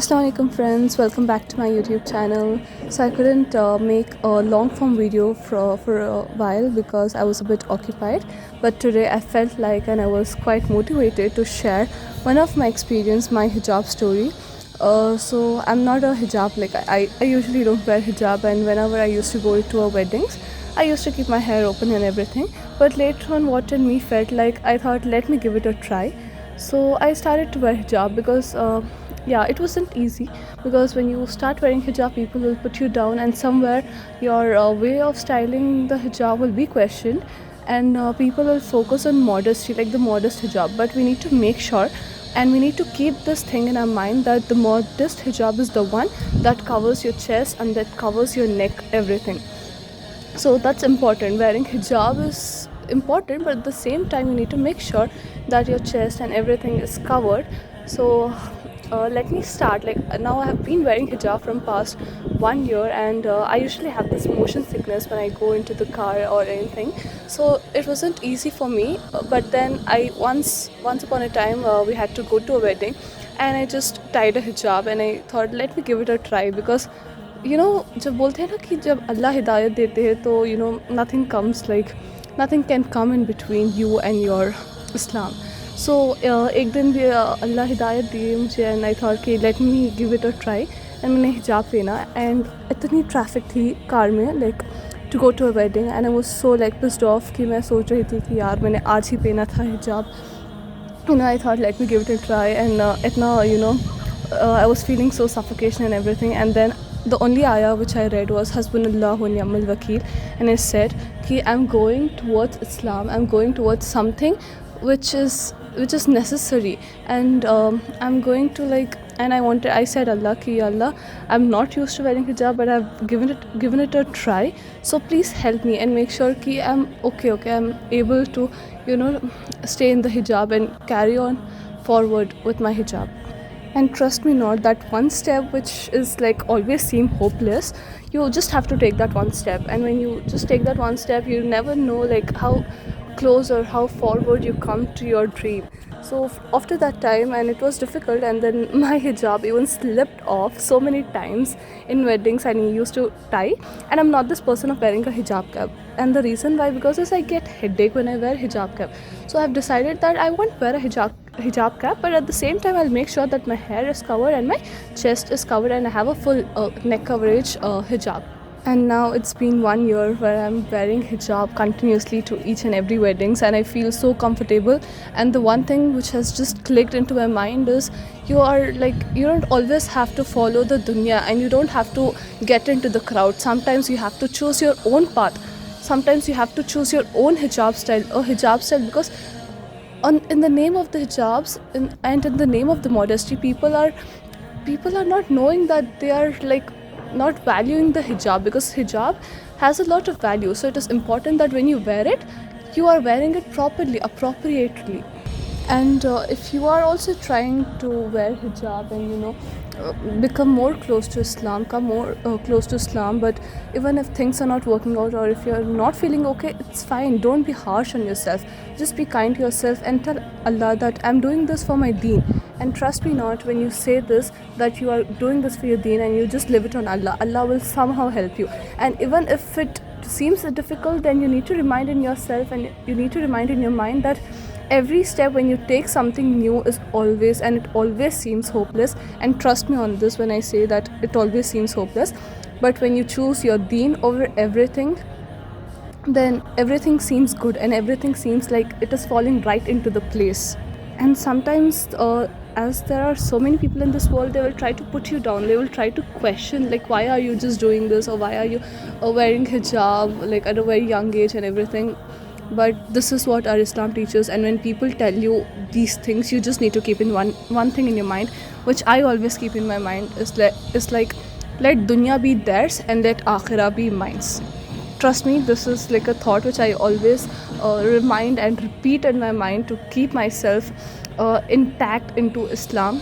Assalamu alaikum friends, welcome back to my YouTube channel. So I couldn't make a long form video for a while because I was a bit occupied, but today I felt like and I was quite motivated to share one of my experience, my hijab story. So I'm not a hijab, like I usually don't wear hijab, and whenever I used to go to a weddings I used to keep my hair open and everything, but later on what in me felt like I thought let me give it a try. So I started to wear hijab because yeah, it wasn't easy because when you start wearing hijab people will put you down, and somewhere your way of styling the hijab will be questioned, and people will focus on modesty, like the modest hijab, but we need to make sure and we need to keep this thing in our mind that the modest hijab is the one that covers your chest and that covers your neck, everything. So that's important. Wearing hijab is important, but at the same time you need to make sure that your chest and everything is covered. So let me start. Like now I have been wearing hijab from past 1 year, and I usually have this motion sickness when I go into the car or anything, so it wasn't easy for me. But then I once upon a time we had to go to a wedding, and I just tied a hijab and I thought let me give it a try because जब बोलते हैं ना कि जब अल्लाह हिदायत देते हैं तो nothing comes like nothing can come in between you and your Islam. So एक दिन भी अल्लाह हिदायत दी मुझे, एंड आई थॉट कि let me give it a try, and मैंने हिजाब पहना. एंड इतनी ट्रैफिक थी कार में, like to go to a wedding, and I was so like pissed off कि मैं सोच रही थी कि यार मैंने आज ही पहना था हिजाब. I thought let me give it a try, and itna I was feeling so suffocation and everything, and then the only ayah which I read was Hasbunallah wa ni'mal wakil, and I said कि I'm going towards Islam, I'm going towards something which is necessary, and I'm going to like, and I said Allah ki Allah, I'm not used to wearing hijab, but I've given it a try, so please help me and make sure ki I'm okay, I'm able to stay in the hijab and carry on forward with my hijab. And trust me not, that one step which is like always seem hopeless, you just have to take that one step, and when you just take that one step you never know like how close or how forward you come to your dream. So after that time, and it was difficult, and then my hijab even slipped off so many times in weddings, and I used to tie, and I'm not this person of wearing a hijab cap, and the reason why, because is I get headache when I wear hijab cap. So I've decided that I won't wear a hijab cap, but at the same time I'll make sure that my hair is covered and my chest is covered and I have a full neck coverage hijab. And now it's been 1 year where I'm wearing hijab continuously to each and every weddings, and I feel so comfortable. And the one thing which has just clicked into my mind is you don't always have to follow the dunya, and you don't have to get into the crowd. Sometimes you have to choose your own path. Sometimes you have to choose your own hijab style, because in the name of the hijabs, and in the name of the modesty, people are not knowing that they are like not valuing the hijab, because hijab has a lot of value. So it is important that when you wear it, you are wearing it properly, appropriately. And if you are also trying to wear hijab and become more close to Islam, come more close to Islam, but even if things are not working out or if you're not feeling okay, it's fine. Don't be harsh on yourself. Just be kind to yourself and tell Allah that I'm doing this for my deen. And trust me not, when you say this, that you are doing this for your deen and you just leave it on Allah, Allah will somehow help you. And even if it seems difficult, then you need to remind in yourself and you need to remind in your mind that every step when you take something new is always, and it always seems hopeless. And trust me on this when I say that it always seems hopeless, but when you choose your deen over everything, then everything seems good and everything seems like it is falling right into the place. And sometimes as there are so many people in this world, they will try to put you down, they will try to question like why are you just doing this, or why are you wearing hijab like at a very young age and everything. But this is what our Islam teaches, and when people tell you these things, you just need to keep in one thing in your mind, which I always keep in my mind, is like let dunya be theirs and let akhirah be mine. Trust me, this is like a thought which I always remind and repeat in my mind to keep myself intact into Islam.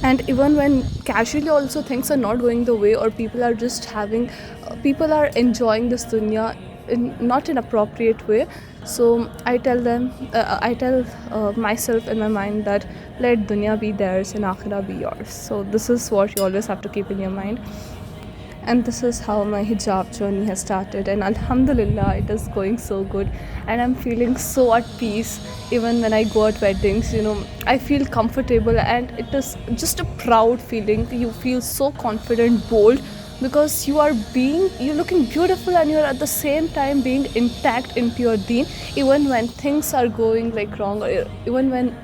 And even when casually also things are not going the way, or people are enjoying this dunya in not in appropriate way, so I tell myself in my mind that let dunya be theirs and akhirah be yours. So this is what you always have to keep in your mind. And this is how my hijab journey has started, and alhamdulillah it is going so good, and I'm feeling so at peace. Even when I go at weddings, I feel comfortable, and it is just a proud feeling. You feel so confident, bold, because you're looking beautiful, and you're at the same time being intact into your deen, even when things are going like wrong, or even when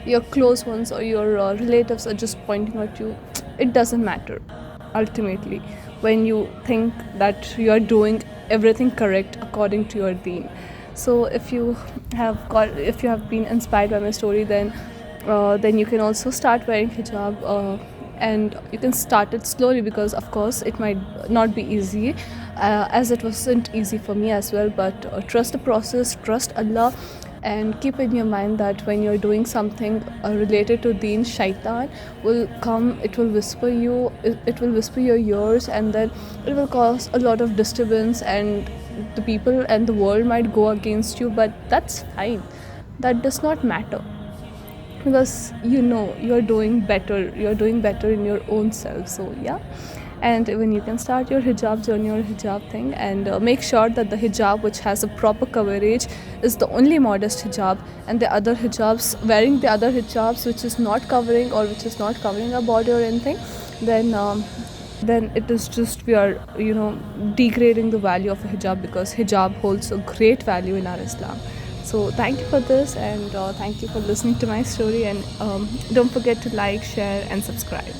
your close ones or your relatives are just pointing at you. It doesn't matter ultimately, when you think that you are doing everything correct according to your deen. So if you have been inspired by my story, then you can also start wearing hijab, and you can start it slowly, because of course it might not be easy, as it wasn't easy for me as well. But trust the process, trust Allah, and keep in your mind that when you're doing something related to deen, shaitan will come, it will whisper your ears, and then it will cause a lot of disturbance, and the people and the world might go against you. But that's fine, that does not matter, because you're doing better in your own self. So yeah, and even you can start your hijab journey or hijab thing, and make sure that the hijab which has a proper coverage is the only modest hijab, and the other hijabs, wearing the other hijabs which is not covering, or which is not covering a body or anything, then it is just, we are degrading the value of a hijab, because hijab holds a great value in our Islam. So thank you for this, and thank you for listening to my story, and don't forget to like, share and subscribe.